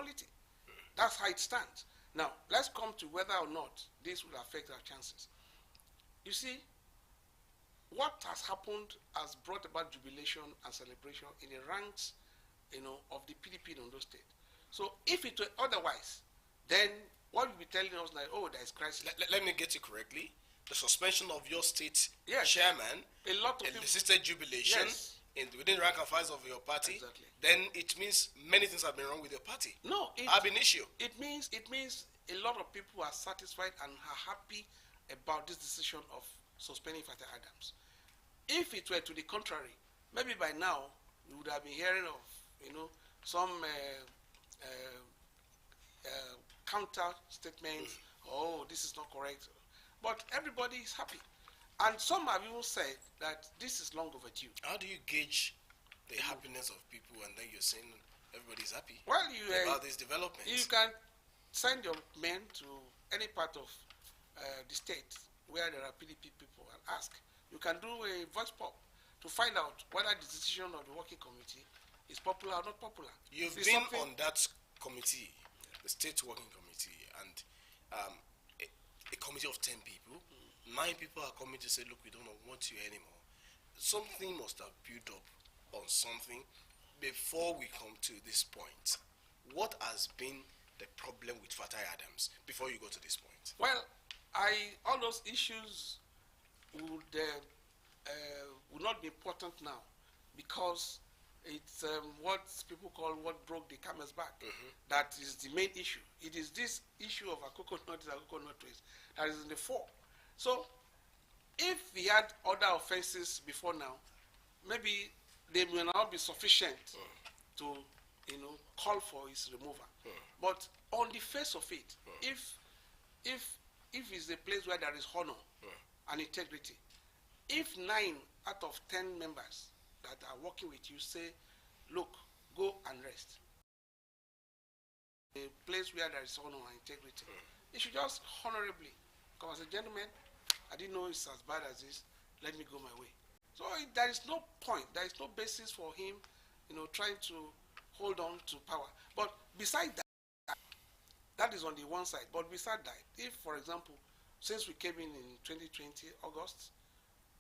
quality. That's how it stands. Now, let's come to whether or not this will affect our chances. You see, what has happened has brought about jubilation and celebration in the ranks, of the PDP in Ondo State. So if it were otherwise, then what you'll be telling us like, oh, there is crisis. Let me get you correctly. The suspension of your state Yes. chairman A lot of people. elicited jubilation Yes. within the rank and files of your party. Exactly. Then it means many things have been wrong with your party. No, Have been issue. it means a lot of people are satisfied and are happy about this decision of suspending Fatai Adams. If it were to the contrary, maybe by now we would have been hearing of some counter statements. Oh, this is not correct. But everybody is happy, and some have even said that this is long overdue. How do you gauge the happiness of people, and then you're saying everybody's happy Well, about these developments? you can send your men to any part of the state where there are PDP people and ask. You can do a voice pop to find out whether the decision of the working committee is popular or not popular. You've been on that committee, the state working committee, and a committee of 10 people. 9 people are coming to say, look, we don't want you anymore. Something must have built up on something before we come to this point. What has been the problem with Fatai Adams before you go to this point? Well, all those issues would not be important now, because it's what people call what broke the camel's back. That is the main issue. It is this issue of a coconut waste that is in the fore. So if we had other offenses before now, maybe they may not be sufficient to call for his removal. But on the face of it, if it's a place where there is honor and integrity, if 9 out of 10 members that are working with you say, look, go and rest, a place where there is honor and integrity, you should just honorably come as a gentleman. I didn't know it's as bad as this. Let me go my way. So there is no point. There is no basis for him, trying to hold on to power. But besides that, that is on the one side. But besides that, if, for example, since we came in 2020, August,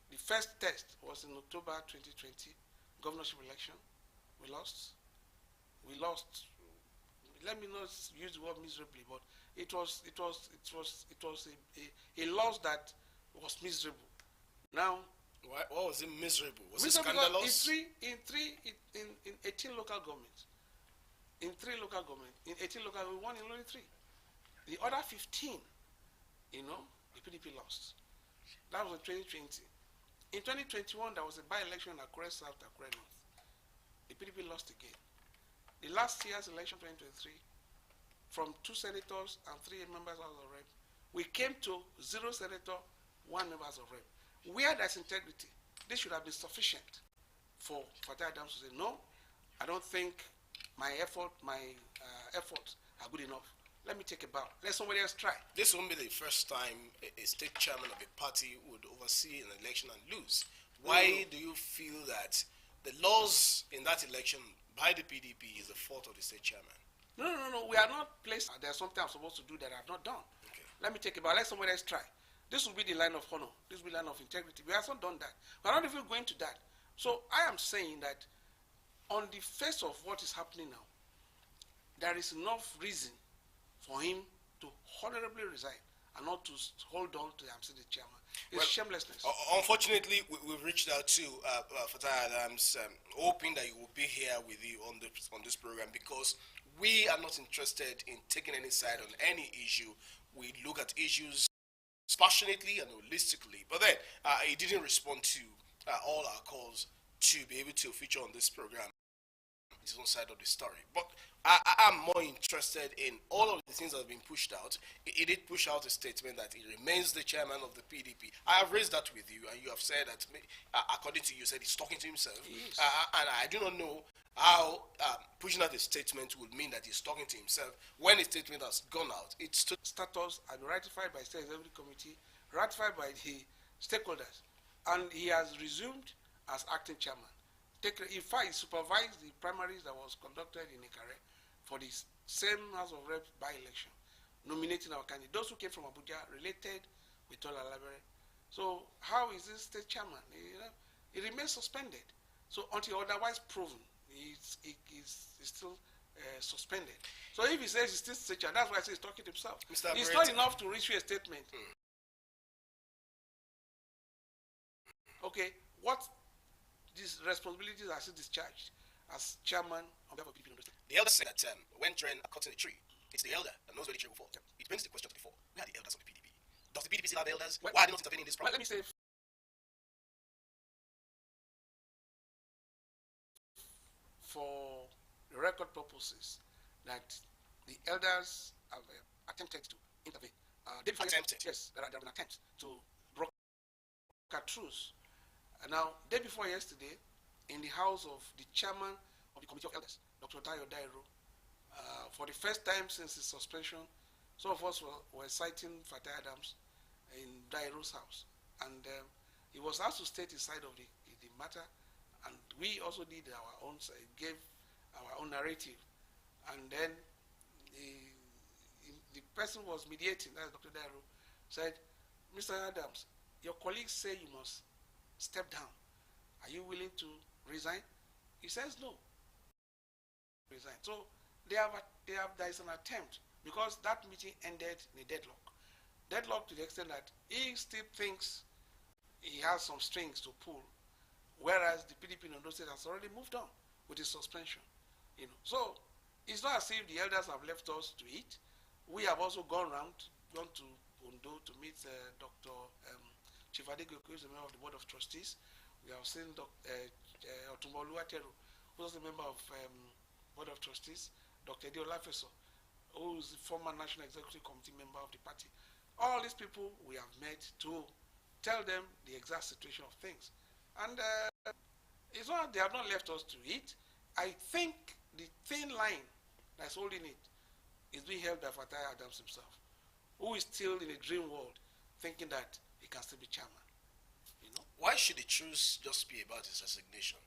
the first test was in October 2020, governorship election. We lost. Let me not use the word miserably, but it was a loss that was miserable. Now, what was it miserable? Was it miserable scandalous? in 18 local governments. In 18 local governments, we won in only 3. The other 15, the PDP lost. That was in 2020. In 2021, there was a by-election at Akure South, Akure North. The PDP lost again. The last year's election, 2023, from 2 senators and 3 members of the rep, we came to 0 senator, 1 member of rep. Where there's integrity, this should have been sufficient for Fatai Adams to say, no, I don't think my efforts are good enough. Let me take a bow. Let somebody else try. This won't be the first time a state chairman of a party would oversee an election and lose. Why do you feel that the laws in that election by the PDP is the fault of the state chairman? No. We are not placed. There's something I'm supposed to do that I've not done. Okay. Let me take it, but let somebody else try. This will be the line of honor. This will be the line of integrity. We have not done that. We're not even going to that. So I am saying that on the face of what is happening now, there is enough reason for him to honorably resign and not to hold on to the the chairman. It's shamelessness. Unfortunately, we've reached out to Fatai Adams, hoping that he will be here with you on this program, because we are not interested in taking any side on any issue. We look at issues passionately and holistically. But then he didn't respond to all our calls to be able to feature on this program. His own side of the story. But I'm more interested in all of the things that have been pushed out. He did push out a statement that he remains the chairman of the PDP. I have raised that with you, and you have said that, according to you, said he's talking to himself. Yes. And I do not know how pushing out a statement would mean that he's talking to himself when a statement has gone out. It's status and ratified by State Executive Committee, ratified by the stakeholders, and he has resumed as acting chairman. In fact, he supervised the primaries that was conducted in Ikare for the same House of Rep by-election, nominating our candidate. Those who came from Abuja related with Tola Labere. So how is this state chairman? He remains suspended. So until otherwise proven, he's still suspended. So if he says he's still state chairman, that's why I say he's talking to himself. Mr. It's not enough to issue a statement. Okay, what these responsibilities are still discharged as chairman on behalf of PDP? The elders say that when children are cutting a tree, it's the elder that knows where the tree will fall. It brings the question to the fore. Where are the elders of the PDP? Does the PDP still have elders? Why are they not intervening in this problem? Let me say, for the record purposes, that the elders have attempted to intervene. Attempted? Yes, there have been attempts to broker truce. Now, day before yesterday, in the house of the chairman of the Committee of Elders, Dr. Dairo, for the first time since his suspension, some of us were citing Fatai Adams in Dairo's house. And he was asked to state his side of the matter, and we also did our own, gave our own narrative. And then the person was mediating, that's Dr. Dairo, said, Mr. Adams, your colleagues say you must step down. Are you willing to resign? He says no. Resign. So there is an attempt, because that meeting ended in a deadlock. Deadlock to the extent that he still thinks he has some strings to pull, whereas the PDP in Ondo State has already moved on with his suspension. So it's not as if the elders have left us to eat. We have also gone to Ondo to meet Dr. Chief Adegoke, who is a member of the Board of Trustees. We have seen Otumba Oluwateru, who is a member of Board of Trustees, Dr. Edi Olafeso, who is the former National Executive Committee member of the party. All these people we have met to tell them the exact situation of things. And it's not, they have not left us to eat. I think the thin line that's holding it is being held by Fatai Adams himself, who is still in a dream world, thinking that he can still be chairman. Why should the truce just be about his resignation?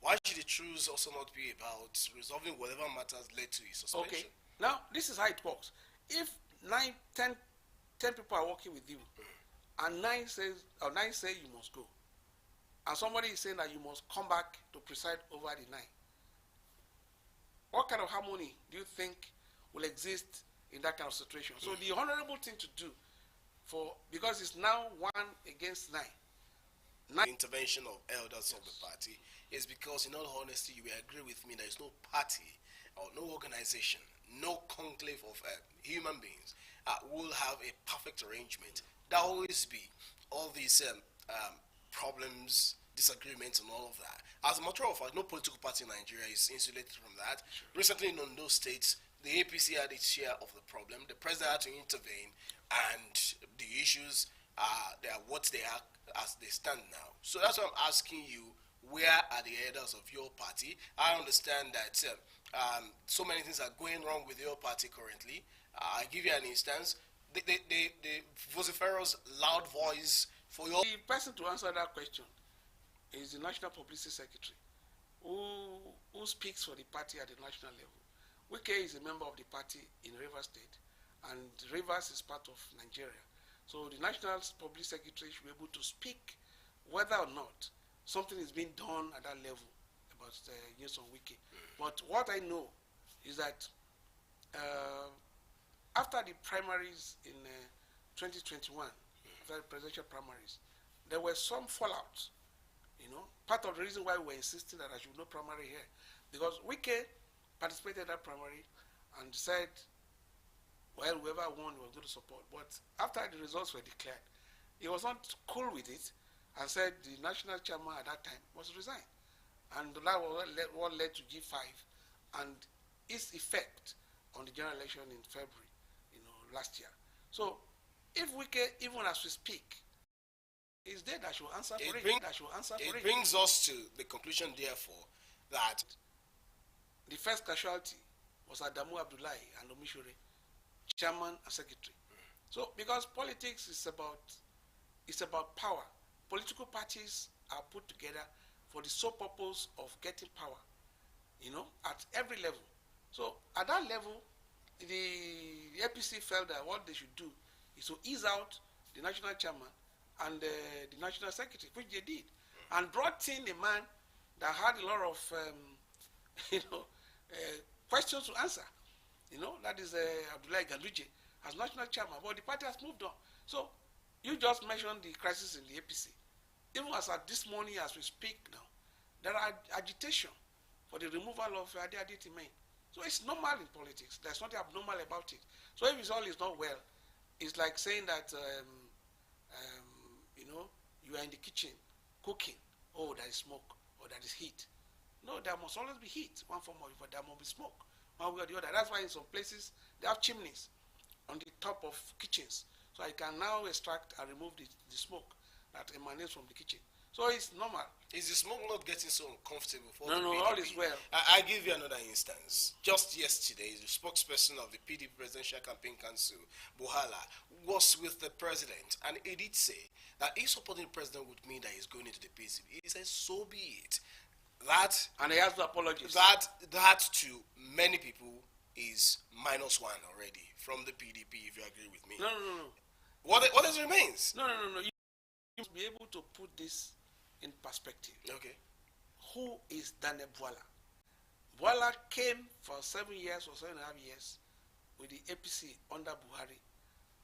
Why should the truce also not be about resolving whatever matters led to his suspension? Okay. Now, this is how it works. If 10 people are working with you, and 9 say you must go, and somebody is saying that you must come back to preside over the 9, what kind of harmony do you think will exist in that kind of situation? So the honorable thing to do, because it's now 1 against 9. The intervention of elders of the party is because, in all honesty, you will agree with me, there is no party or no organization, no conclave of human beings will have a perfect arrangement. There will always be all these problems, disagreements, and all of that. As a matter of fact, no political party in Nigeria is insulated from that. Sure. Recently, in Ondo States, the APC had its share of the problem. The president had to intervene, and the issues they are what they are as they stand now. So that's why I'm asking you, where are the elders of your party? I understand that so many things are going wrong with your party currently. I'll give you an instance. The vociferous loud voice for your... The person to answer that question is the National Publicity Secretary, who speaks for the party at the national level. Wike is a member of the party in Rivers State, and Rivers is part of Nigeria. So the National Public Secretary should be able to speak whether or not something is being done at that level about use of Wiki. But what I know is that after the primaries in 2021, after the presidential primaries, there were some fallouts. Part of the reason why we were insisting that I should no primary here, because Wiki participated in that primary and said, well, whoever won was going to support. But after the results were declared, he was not cool with it and said the national chairman at that time must resign. And that was what led to G5 and its effect on the general election in February, last year. So if Wike, even as we speak, is there that should answer for it. It brings us to the conclusion, therefore, that the first casualty was Adamu Abdullahi and Omishure, chairman and secretary. So because politics is about power. Political parties are put together for the sole purpose of getting power, at every level. So at that level, the APC felt that what they should do is to ease out the national chairman and the national secretary, which they did, and brought in a man that had a lot of you know, questions to answer. You know, that is Abdullahi Galuje as national chairman, but the party has moved on. So you just mentioned the crisis in the APC. Even as at this morning, as we speak now, there are agitation for the removal of Ade Adetime. So it's normal in politics. There's nothing abnormal about it. So if all is not well, it's like saying that, you know, you are in the kitchen cooking. Oh, there is smoke or there is heat. No, there must always be heat, one form or the other. There must be smoke, one way or the other. That's why in some places they have chimneys on the top of kitchens. So I can now extract and remove the smoke that emanates from the kitchen. So it's normal. Is the smoke not getting so uncomfortable for no, the no, PDP? all is well. I give you another instance. Just yesterday, the spokesperson of the PDP Presidential Campaign Council, Buhala, was with the president, and he did say that if supporting the president would mean that he's going into the PCB. He said, so be it. That and he has to apologize. That to many people is -1 already from the PDP. If you agree with me. No, no, no, no. What else remains? No, no, no, no. You must be able to put this in perspective. Okay. Who is Daniel Bwala? Bwala came for 7 years or 7.5 years with the APC under Buhari,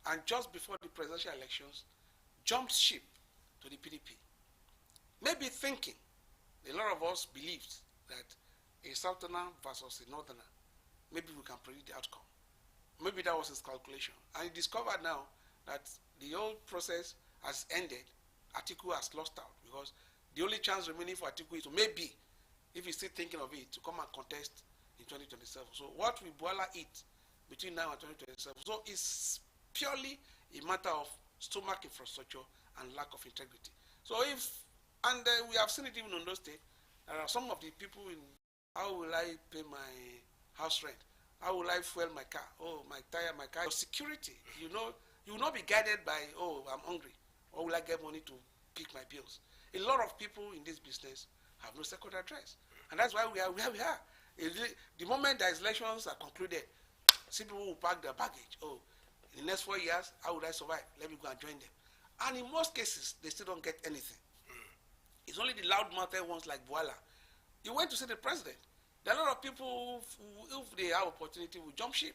and just before the presidential elections, jumped ship to the PDP. Maybe thinking, a lot of us believed that a southerner versus a northerner, maybe we can predict the outcome. Maybe that was his calculation. And he discovered now that the whole process has ended. Atiku has lost out because the only chance remaining for Atiku is to maybe, if he's still thinking of it, to come and contest in 2027. So what will Bwala eat between now and 2027? So it's purely a matter of stomach infrastructure and lack of integrity. So we have seen it even in those states. There are some of the people in, how will I pay my house rent? How will I fuel my car? Oh, my tire, my car. Security, you know, you will not be guided by, oh, I'm hungry. Or will I get money to pick my bills? A lot of people in this business have no second address. And that's why we are where we are. The moment the elections are concluded, see people will pack their baggage. Oh, in the next 4 years, how would I survive? Let me go and join them. And in most cases, they still don't get anything. It's only the loud-mouthed ones like Bwala. You went to see the president. There are a lot of people who, if they have opportunity, will jump ship.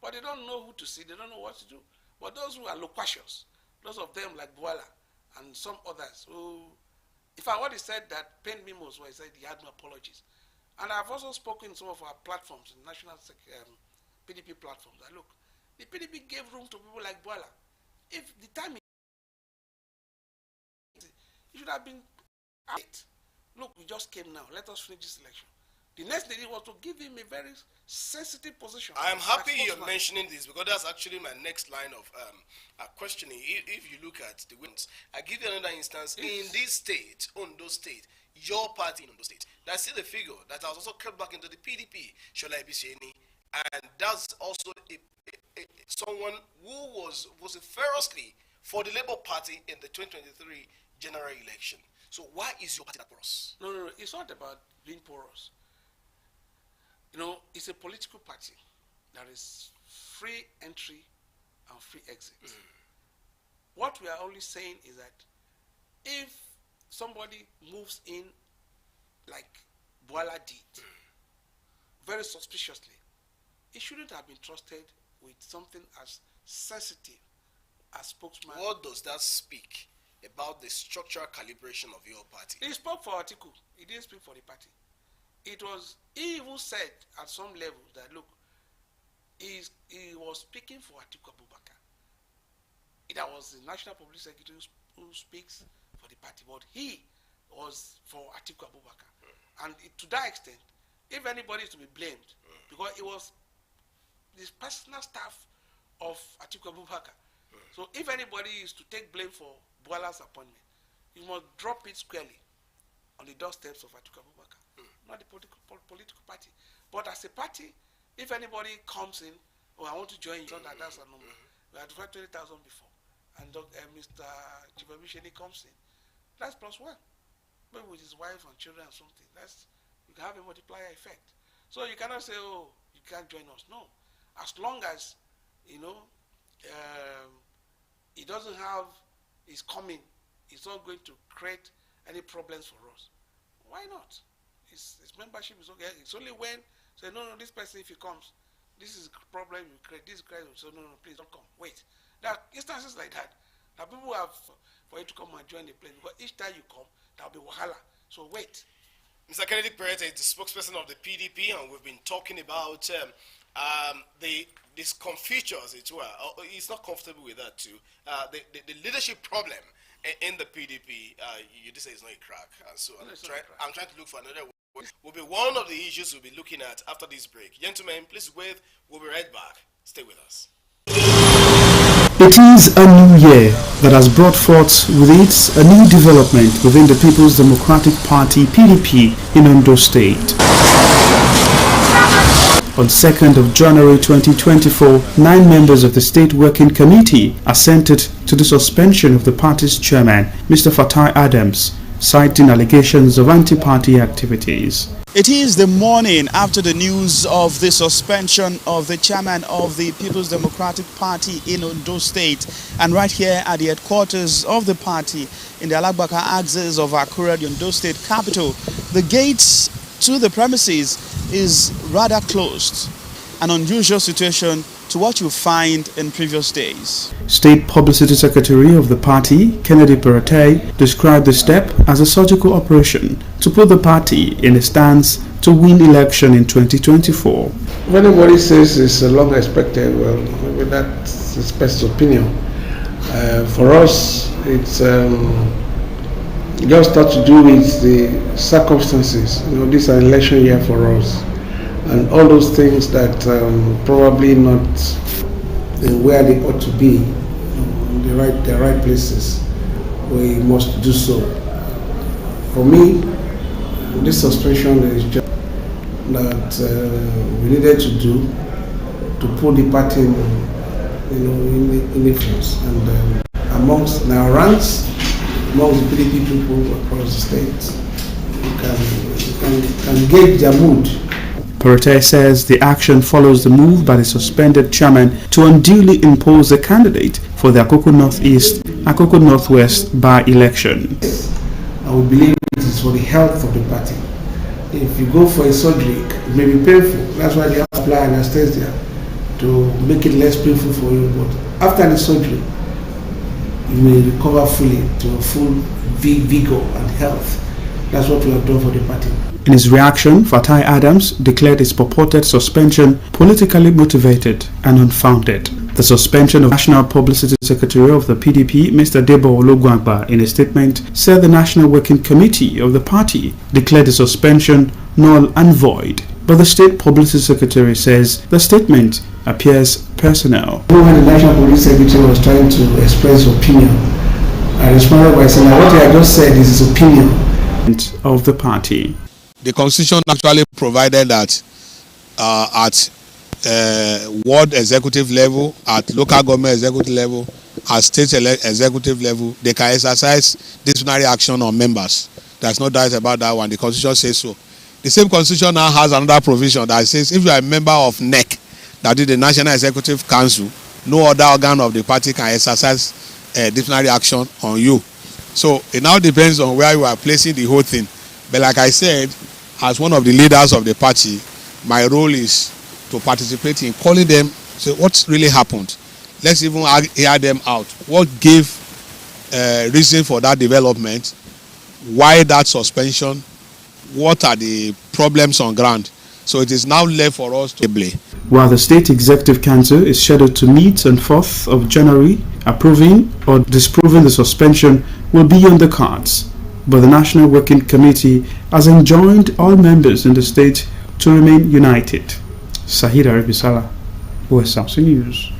But they don't know who to see. They don't know what to do. But those who are loquacious, those of them like Bwala and some others who, in fact, what he said that pained me most was he said he had no apologies. And I've also spoken in some of our platforms, in national PDP platforms, that look, the PDP gave room to people like Bwala. If the time it should have been out. Look, we just came now. Let us finish this election. The next thing was to give him a very sensitive position. I am happy you're mentioning this because that's actually my next line of questioning. If you look at the wins, I give you another instance. In this state, Ondo State, your party in Ondo State, that's still a figure that has also crept back into the PDP, Shola Ebisieni, and that's also someone who was ferociously for the Labour Party in the 2023 general election. So why is your party that porous? No, no, no. It's not about being porous. You know, it's a political party. There is free entry and free exit. What we are only saying is that if somebody moves in like Bwala did, very suspiciously, it shouldn't have been trusted with something as sensitive as spokesman. What does that speak about the structural calibration of your party? He spoke for Atiku. He didn't speak for the party. He even said at some level that, look, he was speaking for Atiku Abubakar. That was the National Public Secretary who speaks for the party, but he was for Atiku Abubakar. And to that extent, if anybody is to be blamed, because it was the personal staff of Atiku Abubakar. So if anybody is to take blame for Bwala's appointment, you must drop it squarely on the doorsteps of Atiku Abubakar, not the political party. But as a party, if anybody comes in, oh, I want to join you, that's a number. We had 20,000 before. And Mr. Chibabisheni comes in. That's +1. Maybe with his wife and children or something. You can have a multiplier effect. So you cannot say, oh, you can't join us. No. as long as, you know, he doesn't have his coming, it's not going to create any problems for us. Why not? His membership is okay. It's only when say no, this person, if he comes, this is a problem you create. This crisis. So no, please don't come. Wait. There are instances like that. That people have for you to come and join the place, because each time you come, there'll be wahala. So wait. Mr. Kennedy Perete is the spokesperson of the PDP, and we've been talking about the discomfiture, as it were. He's not comfortable with that too. The leadership problem in the PDP, you just say it's not a crack. So I'm trying to look for another one. Will be one of the issues we'll be looking at after this break. Gentlemen, please wait. We'll be right back. Stay with us. It is a new year that has brought forth with it a new development within the People's Democratic Party (PDP) in Ondo State. On 2nd of January 2024, 9 members of the State Working Committee assented to the suspension of the party's chairman, Mr. Fatai Adams, citing allegations of anti-party activities. It is the morning after the news of the suspension of the chairman of the People's Democratic Party in Ondo State, and right here at the headquarters of the party in the Alagbaka axis of Akure, the Ondo State capital, the gates to the premises is rather closed, an unusual situation to what you find in previous days. State Publicity Secretary of the party, Kennedy Perete, described the step as a surgical operation to put the party in a stance to win election in 2024. If anybody says it's long expected, well, maybe that's his personal opinion. For us, it's just got to do with the circumstances. You know, this is an election year for us, and all those things that probably not where they ought to be, the right places. We must do so. For me, this suspension is just that we needed to do to put the party in influence, and amongst our ranks, amongst the PDP people across the state, can gauge their mood. Perete says the action follows the move by the suspended chairman to unduly impose a candidate for the Akoko Northeast, Akoko Northwest by-election. I would believe it is for the health of the party. If you go for a surgery, it may be painful. That's why they apply anesthesia to make it less painful for you. But after the surgery, you may recover fully to a full vigor and health. That's what we have done for the party. In his reaction, Fatai Adams declared his purported suspension politically motivated and unfounded. The suspension of National Publicity Secretary of the PDP, Mr. Debo Ologwagba, in a statement, said the National Working Committee of the party declared the suspension null and void. But the State Publicity Secretary says the statement appears personal. When the National Police Secretary was trying to express opinion, I responded by saying what I just said is his opinion of the party. The Constitution actually provided that at ward executive level, at local government executive level, at state executive level, they can exercise disciplinary action on members. There's no doubt about that one. The Constitution says so. The same Constitution now has another provision that says if you are a member of NEC, that is the National Executive Council, no other organ of the party can exercise disciplinary action on you. So it now depends on where you are placing the whole thing. But like I said, as one of the leaders of the party, my role is to participate in calling them, say what really happened. Let's even hear them out. What gave reason for that development? Why that suspension? What are the problems on ground? So it is now left for us to blame. While the State Executive Council is scheduled to meet on 4th of January, approving or disproving the suspension will be on the cards. But the National Working Committee has enjoined all members in the state to remain united. Sahid Arabisala, OSRC News.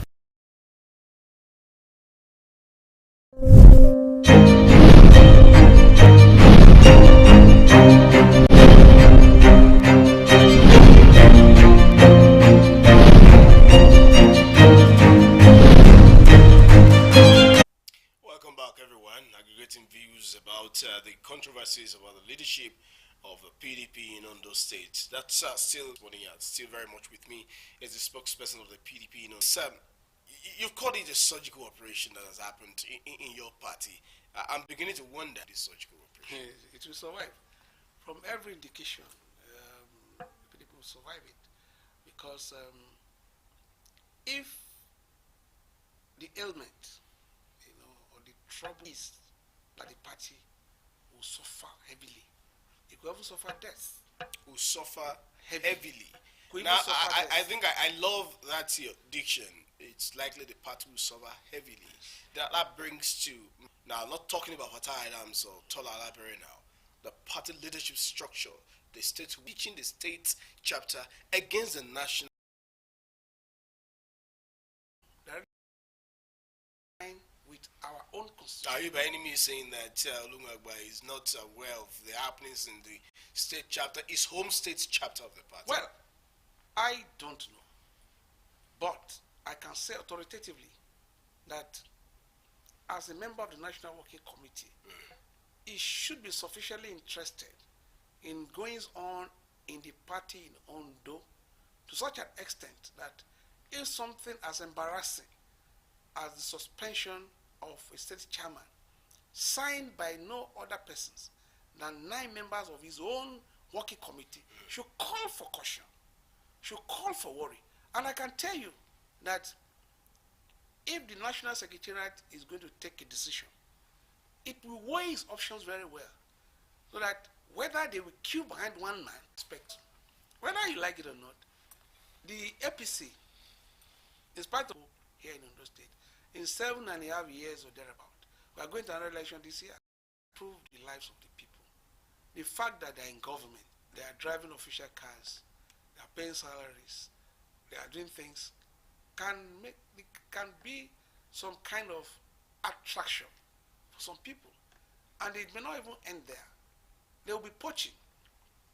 Welcome back, everyone. Aggregating views about the controversies about the leadership of the PDP in Ondo State. That's still very much with me as the spokesperson of the PDP. You've called it a surgical operation that has happened in your party. I'm beginning to wonder this surgical operation. It will survive. From every indication, PDP will survive it. Because if the ailment, or the trouble is that the party will suffer heavily, it will even suffer death. Will suffer heavily. Now, I think I love that your diction. It's likely the party will suffer heavily. That brings to, now I'm not talking about Fatai Adams or Tola Alabere now, the party leadership structure, the state reaching the state chapter against the national. With our own constitution. Are you by any means saying that Olumagba is not aware of the happenings in the state chapter, his home state chapter of the party? Well, I don't know. But I can say authoritatively that as a member of the National Working Committee, he should be sufficiently interested in goings on in the party in Ondo to such an extent that if something as embarrassing as the suspension of a state chairman signed by no other persons than 9 members of his own working committee should call for caution, should call for worry. And I can tell you that if the National Secretariat is going to take a decision, it will weigh its options very well, so that whether they will queue behind one man, whether you like it or not, the APC, in spite of here in Ondo State, in 7.5 years or thereabout, we are going to another election this year, improve the lives of the people. The fact that they are in government, they are driving official cars, they are paying salaries, they are doing things, can be some kind of attraction for some people. And it may not even end there. They will be poaching.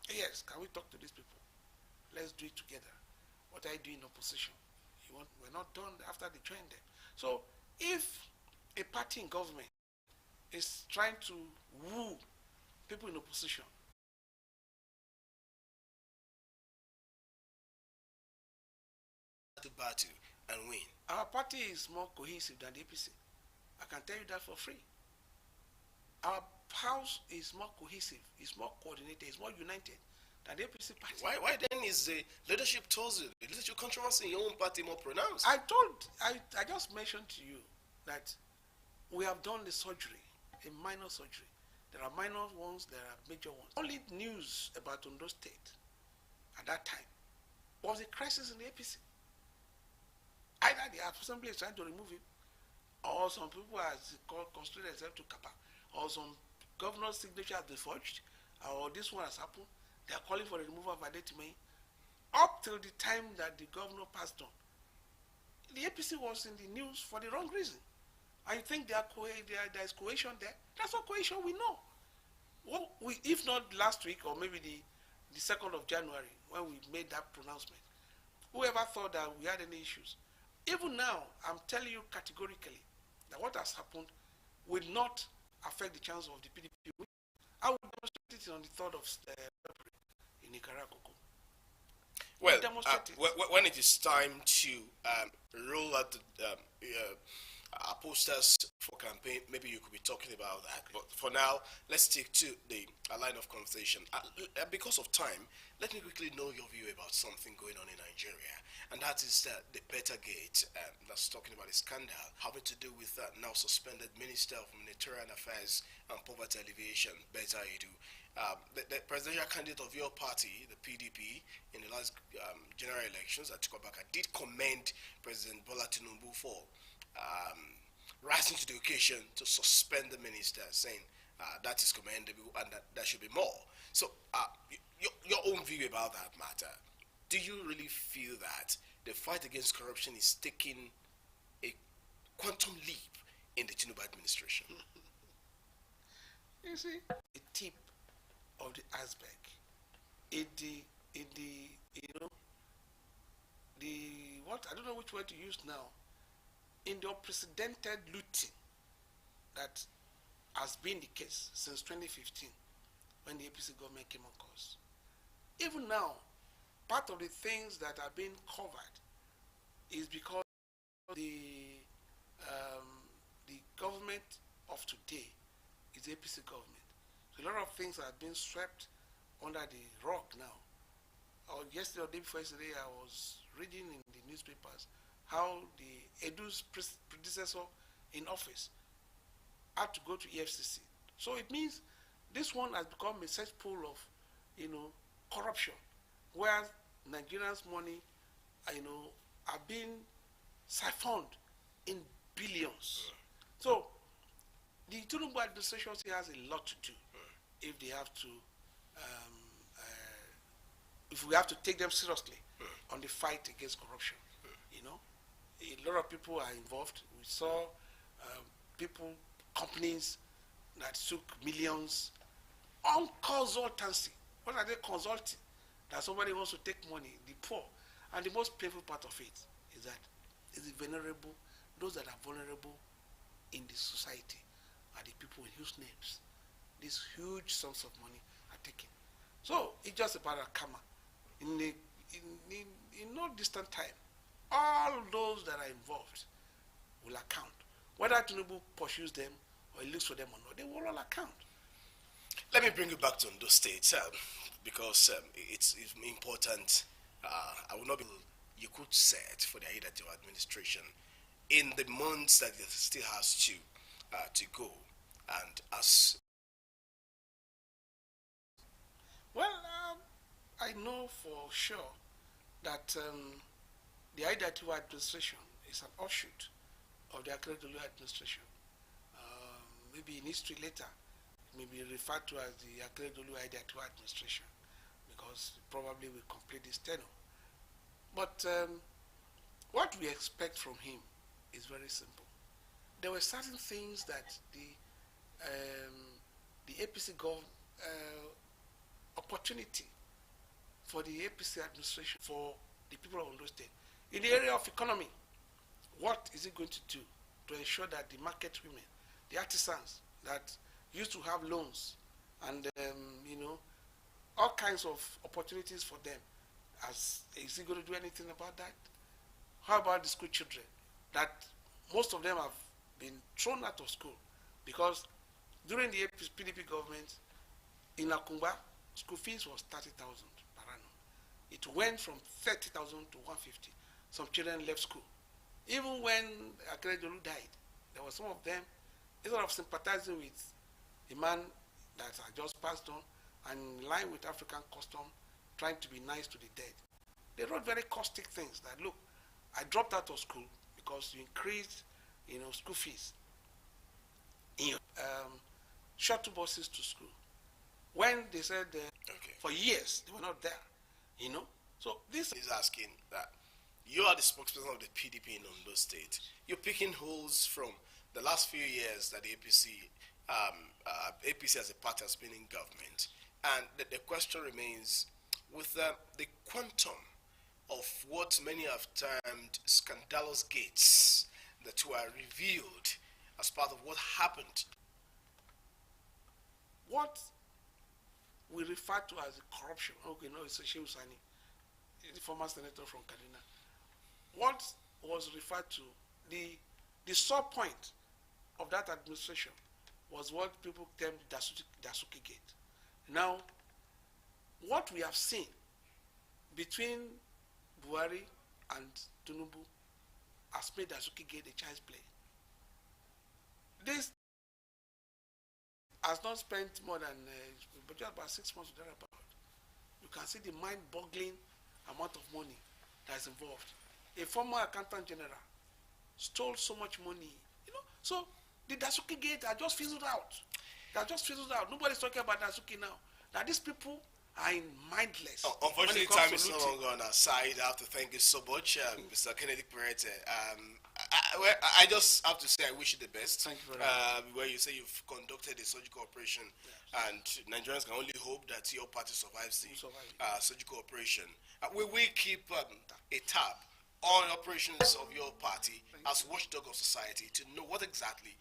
Yes, can we talk to these people? Let's do it together. What are you doing in opposition? We're not done after they joined them. So if a party in government is trying to woo people in opposition, to battle and win. Our party is more cohesive than the APC. I can tell you that for free. Our house is more cohesive, is more coordinated, is more united than the APC party. Why then is the leadership tussle, the leadership controversy in your own party more pronounced? I just mentioned to you that we have done the surgery, a minor surgery. There are minor ones, there are major ones. Only news about Ondo State at that time was a crisis in the APC. Either the assembly is trying to remove him, or some people has constituted themselves to Kappa, or some governor's signature has been forged, or this one has happened. They are calling for the removal of Adetime. Up till the time that the governor passed on, the APC was in the news for the wrong reason. I think there is cohesion there. That's what cohesion we know. Well, if not last week or maybe the 2nd of January when we made that pronouncement, whoever thought that we had any issues? Even now, I'm telling you categorically that what has happened will not affect the chance of the PDP. I will demonstrate it on the 3rd of February in Nicaragua. Well, when it is time to roll out the posters for campaign, maybe you could be talking about that. But for now, let's stick to the line of conversation. Because of time, let me quickly know your view about something going on in Nigeria, and that is the Bettergate. That's talking about a scandal having to do with now suspended Minister of Humanitarian Affairs and Poverty Alleviation, Betta Edu. The presidential candidate of your party, the PDP, in the last general elections, Atiku Abubakar, did commend President Bola Tinubu for rising to the occasion to suspend the minister, saying that is commendable and that there should be more. So, your own view about that matter. Do you really feel that the fight against corruption is taking a quantum leap in the Tinubu administration? You see, a tip of the iceberg. I don't know which word to use now. In the unprecedented looting that has been the case since 2015, when the APC government came on course. Even now, part of the things that are being covered is because the government of today is the APC government. So a lot of things are being swept under the rug now. Yesterday or day before yesterday, I was reading in the newspapers how the Edu's predecessor in office had to go to EFCC. So it means this one has become a cesspool of, corruption, where Nigerians' money, are being siphoned in billions. So the Tinubu administration still has a lot to do if they have to, if we have to take them seriously on the fight against corruption. A lot of people are involved. We saw people, companies that took millions on consultancy. What are they consulting? That somebody wants to take money, the poor. And the most painful part of it is that it's vulnerable, those that are vulnerable in the society are the people whose names these huge sums of money are taken. So it's just about a karma. In no distant time, all those that are involved will account. Whether Tinubu pursues them or he looks for them or not, they will all account. Let me bring you back to Ondo State because it's important. I will not be you could set for the Aida administration in the months that it still has to go, and as well, I know for sure that the Aida administration is an offshoot of the Akeredolu administration. Maybe in history later, it may be referred to as the Akeredolu Aida administration because it probably will complete this tenure. But what we expect from him is very simple. There were certain things that the APC opportunity for the APC administration, for the people of Ondo State. In the area of economy, what is it going to do to ensure that the market women, the artisans that used to have loans and, all kinds of opportunities for them, is he going to do anything about that? How about the school children that most of them have been thrown out of school because during the PDP government in Akumba, school fees was 30,000 per annum. It went from 30,000 to 150. Some children left school. Even when Akeredolu died, there were some of them, instead of sympathizing with the man that had just passed on and in line with African custom, trying to be nice to the dead, they wrote very caustic things that, look, I dropped out of school because you increased, school fees in your shuttle buses to school. When they said for years they were not there, So this is asking that you are the spokesperson of the PDP in Ondo State. You're picking holes from the last few years that the APC as a party has been in government, and the question remains with the quantum of what many have termed scandalous gates that were revealed as part of what happened. What we refer to as corruption, it's Shehu Sani, the former senator from Kaduna. What was referred to, the sore point of that administration was what people termed Dasuki Gate. Now, what we have seen between Buhari and Tinubu has made Dasuki Gate a child's play. This has not spent more than just about 6 months or thereabout. You can see the mind-boggling amount of money that is involved. A former accountant general stole so much money, So the Dasuki Gate are just fizzled out. They are just fizzled out. Nobody's talking about Dasuki now. Now these people are mindless. Unfortunately, time is no longer on our side. I have to thank you so much, Mr. Kennedy Perete. I just have to say I wish you the best. Thank you very much. Where you say you've conducted a surgical operation, and Nigerians can only hope that your party survives the surgical operation. We will keep a tab on operations of your party as watchdog of society to know what exactly is